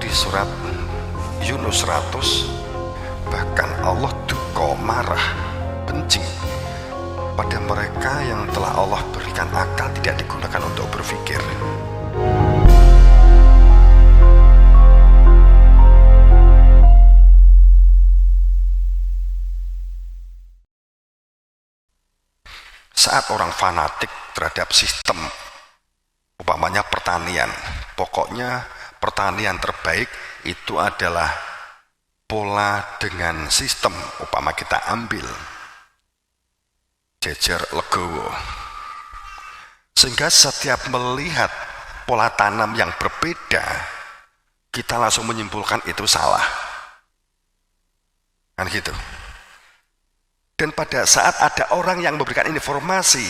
di surat Yunus 100, bahkan Allah duka marah, benci pada mereka yang telah Allah berikan akal tidak digunakan untuk berpikir. Saat orang fanatik terhadap sistem, umpamanya pertanian, pokoknya pertanian terbaik itu adalah pola dengan sistem. Umpama kita ambil jejer legowo, sehingga setiap melihat pola tanam yang berbeda kita langsung menyimpulkan itu salah, kan gitu. Dan pada saat ada orang yang memberikan informasi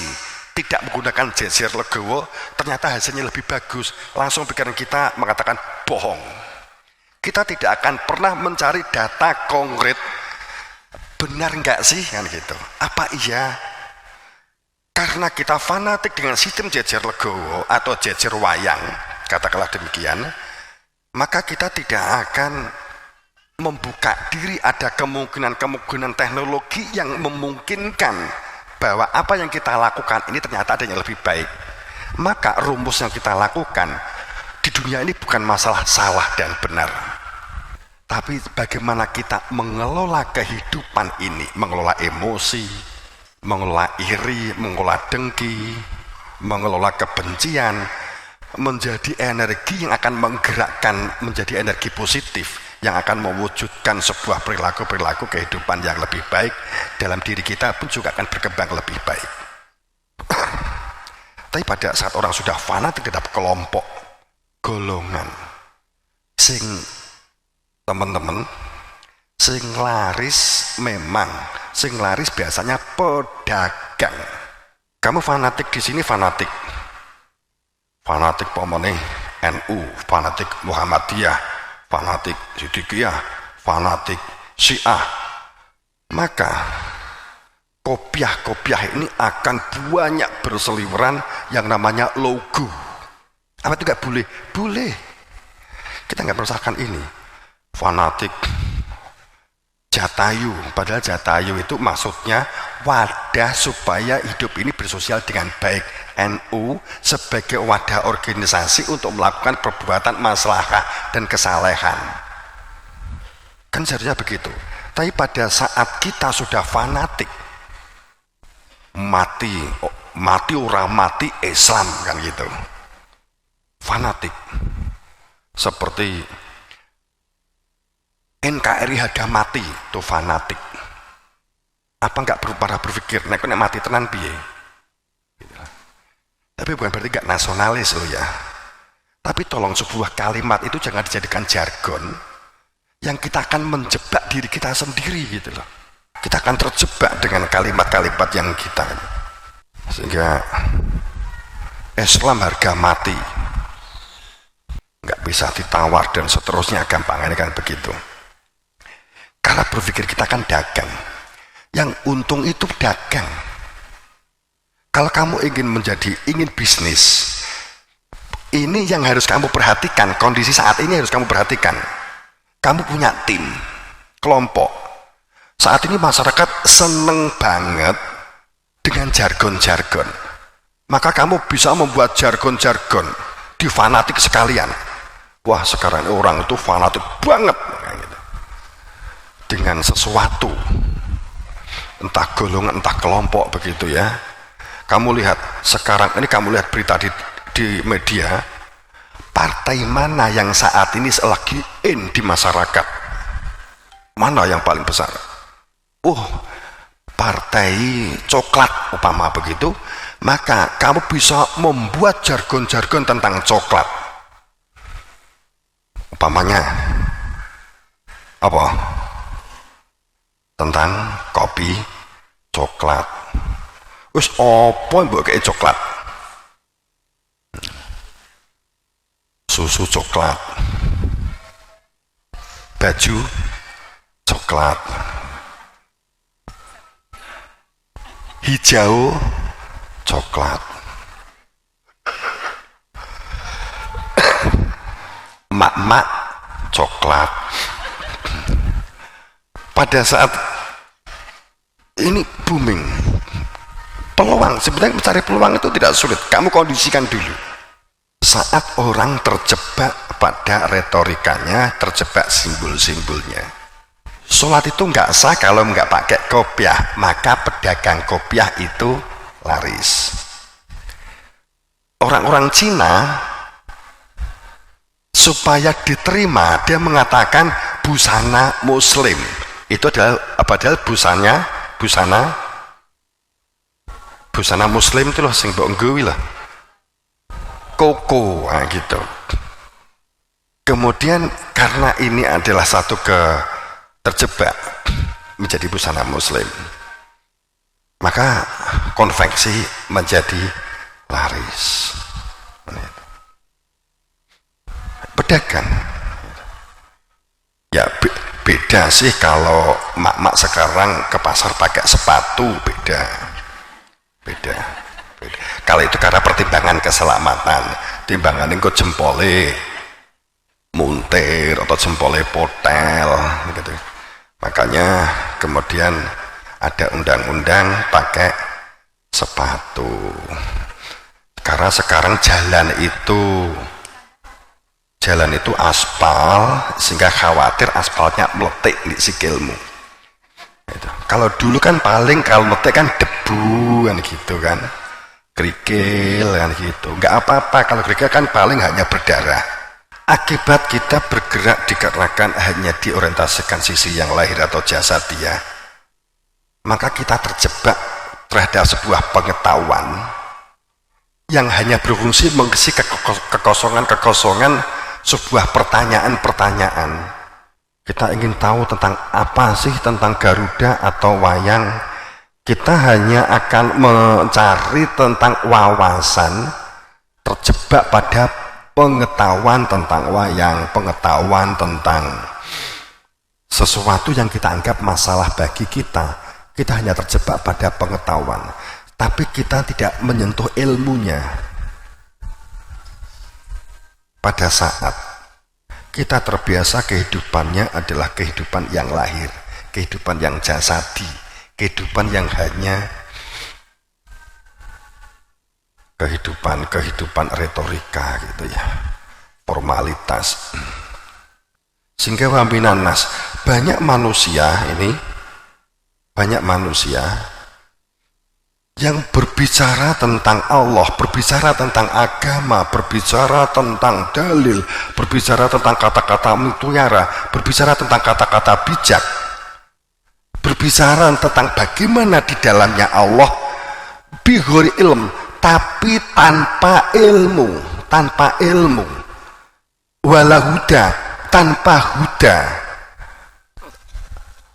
tidak menggunakan jejer legowo, ternyata hasilnya lebih bagus, langsung pikiran kita mengatakan bohong. Kita tidak akan pernah mencari data konkret, benar enggak sih, kan gitu. Apa iya? Karena kita fanatik dengan sistem jejer legowo atau jejer wayang, katakanlah demikian, maka kita tidak akan membuka diri ada kemungkinan teknologi yang memungkinkan bahwa apa yang kita lakukan ini ternyata ada yang lebih baik. Maka rumus yang kita lakukan di dunia ini bukan masalah salah dan benar, tapi bagaimana kita mengelola kehidupan ini, mengelola emosi, mengelola iri, mengelola dengki, mengelola kebencian menjadi energi yang akan menggerakkan menjadi energi positif yang akan mewujudkan sebuah perilaku kehidupan yang lebih baik dalam diri kita pun juga akan berkembang lebih baik. Tapi pada saat orang sudah fanatik terhadap kelompok, golongan, sing teman-teman, sing laris memang, sing laris biasanya pedagang. Kamu fanatik di sini fanatik pomone NU, fanatik Muhammadiyah, fanatik Siddiqiyah, fanatik Syiah, maka kopiah-kopiah ini akan banyak berseliweran yang namanya logo. Apa itu nggak boleh? Boleh. Kita nggak meresahkan ini. Fanatik Jatayu, padahal Jatayu itu maksudnya wadah supaya hidup ini bersosial dengan baik. NU sebagai wadah organisasi untuk melakukan perbuatan maslahah dan kesalehan, kan seharusnya begitu. Tapi pada saat kita sudah fanatik, mati orang mati Islam, kan gitu, fanatik seperti NKRI harga mati, itu fanatik. Apa enggak pernah berpikir nek mati tenan piye? Tapi bukan berarti enggak nasionalis loh ya. Tapi tolong sebuah kalimat itu jangan dijadikan jargon yang kita akan menjebak diri kita sendiri gitu loh. Kita akan terjebak dengan kalimat-kalimat yang kita, sehingga Islam harga mati, nggak bisa ditawar dan seterusnya, gampangnya kan begitu. Karena berpikir kita kan dagang, yang untung itu dagang. Kalau kamu ingin bisnis, ini yang harus kamu perhatikan, kondisi saat ini harus kamu perhatikan. Kamu punya tim, kelompok. Saat ini masyarakat seneng banget dengan jargon-jargon. Maka kamu bisa membuat jargon-jargon, difanatik sekalian. Wah, sekarang orang itu fanatik banget dengan sesuatu, entah golongan, entah kelompok begitu ya. Kamu lihat sekarang ini, kamu lihat berita di media, partai mana yang saat ini lagi in di masyarakat, mana yang paling besar? Partai coklat umpama begitu. Maka kamu bisa membuat jargon-jargon tentang coklat. Umpamanya apa? Tentang kopi coklat. Wis apa mbok kaya coklat? Susu coklat, baju coklat, hijau coklat, mak-mak coklat. Pada saat ini booming, peluang, sebenarnya mencari peluang itu tidak sulit. Kamu kondisikan dulu. Saat orang terjebak pada retorikanya, terjebak simbol-simbolnya. Sholat itu nggak sah kalau nggak pakai kopiah, maka pedagang kopiah itu laris. Orang-orang Cina supaya diterima, dia mengatakan busana muslim. Itu adalah padahal busana muslim itu loh sing mbok nggawe lah. Koko gitu. Kemudian karena ini adalah satu terjebak menjadi busana muslim, maka konveksi menjadi laris. Pedagang ya beda sih kalau mak-mak sekarang ke pasar pakai sepatu, beda. Kalau itu karena pertimbangan keselamatan, timbangan itu jempole muntir atau jempole potel gitu. Makanya kemudian ada undang-undang pakai sepatu. Karena sekarang jalan itu aspal, sehingga khawatir aspalnya meletik di sikilmu. Gitu. Kalau dulu kan paling kalau meletik kan debu kan gitu kan, kerikil kan gitu. Nggak apa-apa kalau kerikil kan paling hanya berdarah. Akibat kita bergerak dikarenakan hanya diorientasikan sisi yang lahir atau jasadiah, maka kita terjebak terhadap sebuah pengetahuan yang hanya berfungsi mengisi kekosongan sebuah pertanyaan-pertanyaan. Kita ingin tahu tentang apa sih, tentang Garuda atau wayang. Kita hanya akan mencari tentang wawasan, terjebak pada pengetahuan tentang wayang, pengetahuan tentang sesuatu yang kita anggap masalah bagi kita. Kita hanya terjebak pada pengetahuan, tapi kita tidak menyentuh ilmunya. Pada saat kita terbiasa kehidupannya adalah kehidupan yang lahir, kehidupan yang jasadi, kehidupan yang hanya kehidupan retorika gitu ya, formalitas. Sehingga waminan nas, banyak manusia yang berbicara tentang Allah, berbicara tentang agama, berbicara tentang dalil, berbicara tentang kata-kata mutiara, berbicara tentang kata-kata bijak, berbicara tentang bagaimana di dalamnya Allah bihuri ilm, tapi tanpa ilmu, wala huda, tanpa huda,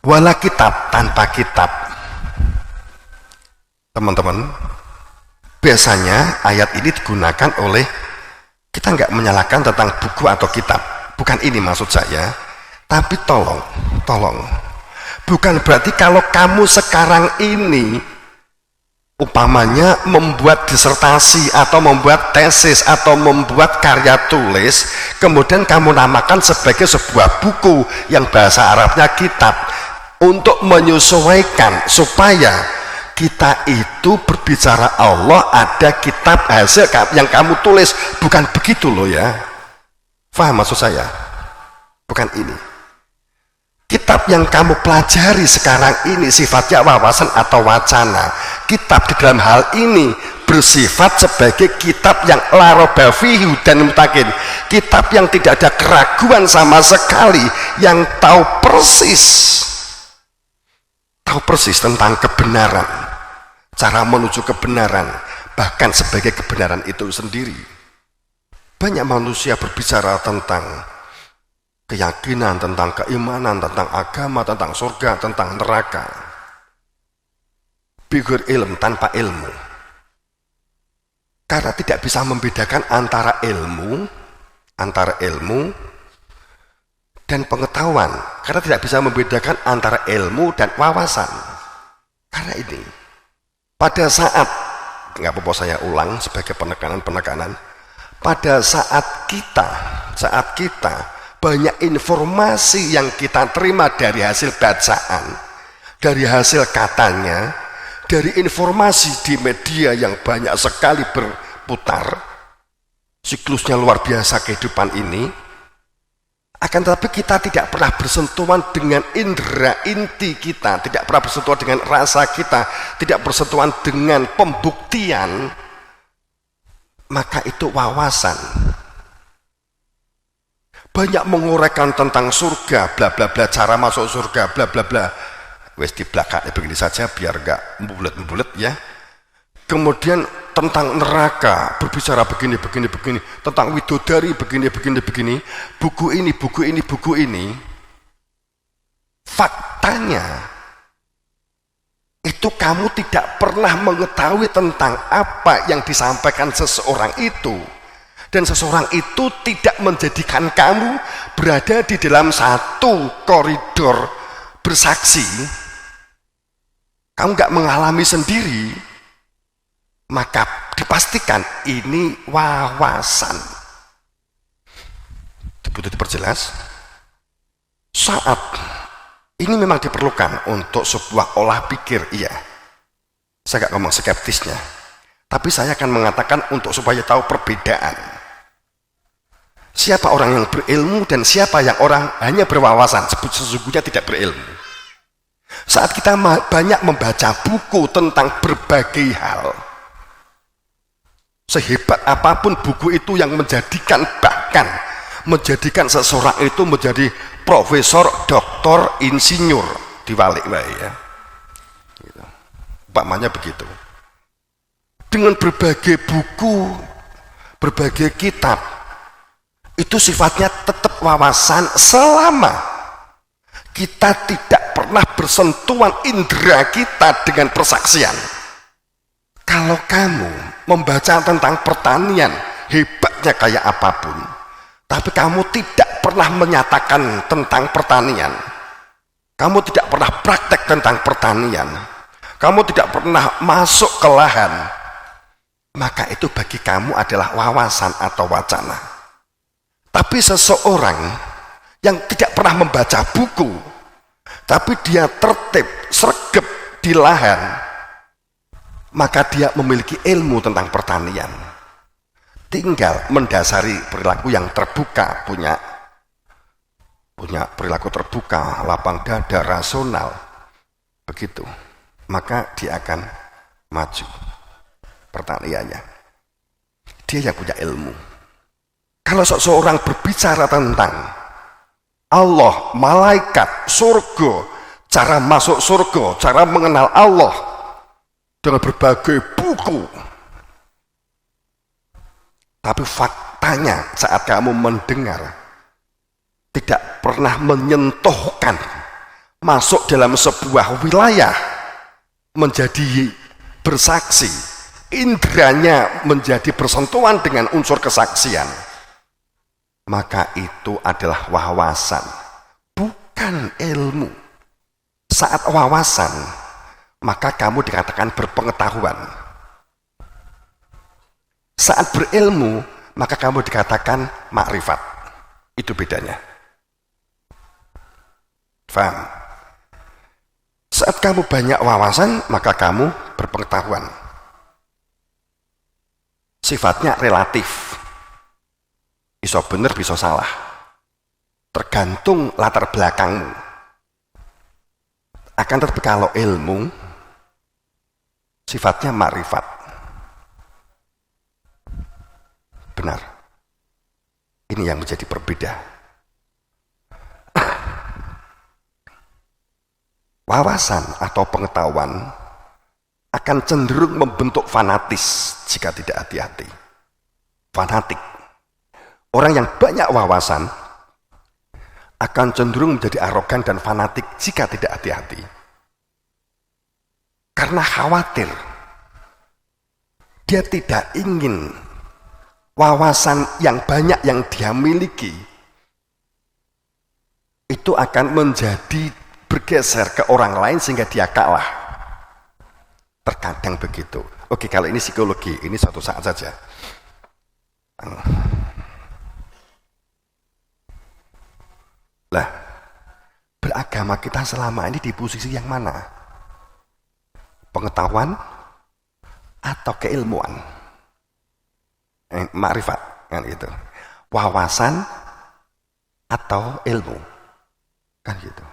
wala kitab, tanpa kitab. Teman-teman, biasanya ayat ini digunakan oleh, kita nggak menyalahkan tentang buku atau kitab, bukan ini maksud saya, tapi tolong, bukan berarti kalau kamu sekarang ini umpamanya membuat disertasi atau membuat tesis atau membuat karya tulis, kemudian kamu namakan sebagai sebuah buku yang bahasa Arabnya kitab, untuk menyesuaikan supaya kita itu berbicara Allah ada kitab hasil yang kamu tulis. Bukan begitu loh ya, paham maksud saya? Bukan ini. Kitab yang kamu pelajari sekarang ini sifatnya wawasan atau wacana. Kitab di dalam hal ini bersifat sebagai kitab yang la raiba fihi dan mutakin, kitab yang tidak ada keraguan sama sekali, yang tahu persis tentang kebenaran, cara menuju kebenaran, bahkan sebagai kebenaran itu sendiri. Banyak manusia berbicara tentang keyakinan, tentang keimanan, tentang agama, tentang surga, tentang neraka, bigur ilm, tanpa ilmu, karena tidak bisa membedakan antara ilmu dan pengetahuan, karena tidak bisa membedakan antara ilmu dan wawasan. Karena ini, pada saat, nggak apa-apa saya ulang sebagai penekanan, pada saat kita banyak informasi yang kita terima dari hasil bacaan, dari hasil katanya, dari informasi di media yang banyak sekali berputar, siklusnya luar biasa kehidupan ini. Akan tetapi kita tidak pernah bersentuhan dengan indera inti kita, tidak pernah bersentuhan dengan rasa kita, tidak bersentuhan dengan pembuktian, maka itu wawasan. Banyak menguraikan tentang surga, bla bla bla, cara masuk surga, bla bla bla. Wes di belakangnya begini saja biar enggak membulet-membulet ya. Kemudian tentang neraka berbicara begini, tentang widodari begini. Buku ini. Faktanya itu kamu tidak pernah mengetahui tentang apa yang disampaikan seseorang itu. Dan seseorang itu tidak menjadikan kamu berada di dalam satu koridor bersaksi. Kamu nggak mengalami sendiri, maka dipastikan ini wawasan. Butuh diperjelas. Saat ini memang diperlukan untuk sebuah olah pikir, iya. Saya nggak ngomong skeptisnya, tapi saya akan mengatakan untuk supaya tahu perbedaan. Siapa orang yang berilmu dan siapa yang orang hanya berwawasan, sesungguhnya tidak berilmu. Saat kita banyak membaca buku tentang berbagai hal, sehebat apapun buku itu yang bahkan menjadikan seseorang itu menjadi profesor, doktor, insinyur, dibalik ya. Gitu. Umpamanya begitu. Dengan berbagai buku, berbagai kitab, itu sifatnya tetap wawasan selama kita tidak pernah bersentuhan indera kita dengan persaksian. Kalau kamu membaca tentang pertanian, hebatnya kayak apapun, tapi kamu tidak pernah menyatakan tentang pertanian, kamu tidak pernah praktek tentang pertanian, kamu tidak pernah masuk ke lahan, maka itu bagi kamu adalah wawasan atau wacana. Tapi seseorang yang tidak pernah membaca buku, tapi dia tertib, sregep di lahan, maka dia memiliki ilmu tentang pertanian. Tinggal mendasari perilaku yang terbuka, punya perilaku terbuka, lapang dada, rasional, begitu, maka dia akan maju pertaniannya. Dia yang punya ilmu. Kalau seseorang berbicara tentang Allah, malaikat, surga, cara masuk surga, cara mengenal Allah dengan berbagai buku, tapi faktanya saat kamu mendengar tidak pernah menyentuhkan masuk dalam sebuah wilayah menjadi bersaksi, indranya menjadi bersentuhan dengan unsur kesaksian, maka itu adalah wawasan, bukan ilmu. Saat wawasan, maka kamu dikatakan berpengetahuan. Saat berilmu, maka kamu dikatakan makrifat. Itu bedanya. Faham? Saat kamu banyak wawasan, maka kamu berpengetahuan. Sifatnya relatif. Bisa benar, bisa salah. Tergantung latar belakangmu. Akan tetapi kalau ilmu, sifatnya makrifat. Benar. Ini yang menjadi berbeda. Wawasan atau pengetahuan akan cenderung membentuk fanatis jika tidak hati-hati. Fanatik. Orang yang banyak wawasan akan cenderung menjadi arogan dan fanatik jika tidak hati-hati. Karena khawatir. Dia tidak ingin wawasan yang banyak yang dia miliki itu akan menjadi bergeser ke orang lain sehingga dia kalah. Terkadang begitu. Oke, kalau ini psikologi, ini suatu saat saja. Lah, beragama kita selama ini di posisi yang mana? Pengetahuan atau keilmuan? Makrifat kan gitu. Wawasan atau ilmu kan gitu.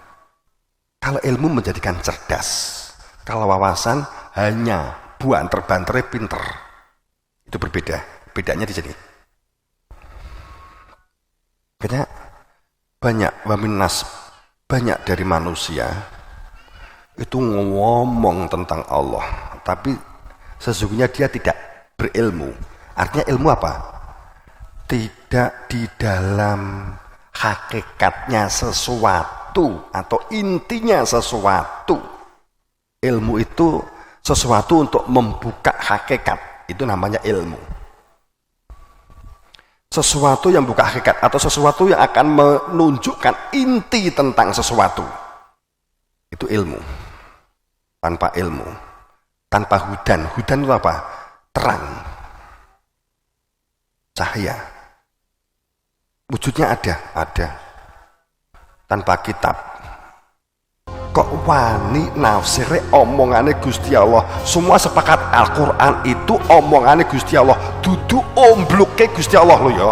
Kalau ilmu menjadikan cerdas, kalau wawasan hanya banter pinter. Itu berbeda. Bedanya di sini. Makanya banyak dari manusia itu ngomong tentang Allah, tapi sesungguhnya dia tidak berilmu. Artinya ilmu apa? Tidak di dalam hakikatnya sesuatu atau intinya sesuatu. Ilmu itu sesuatu untuk membuka hakikat, itu namanya ilmu. Sesuatu yang buka hakikat atau sesuatu yang akan menunjukkan inti tentang sesuatu, itu ilmu. Tanpa ilmu, tanpa hudan itu apa? Terang, cahaya, wujudnya ada. Tanpa kitab, kok wani nafsire omongane Gusti Allah. Semua sepakat Al-Quran itu omongane Gusti Allah, dudu ombluke Gusti Allah lo ya.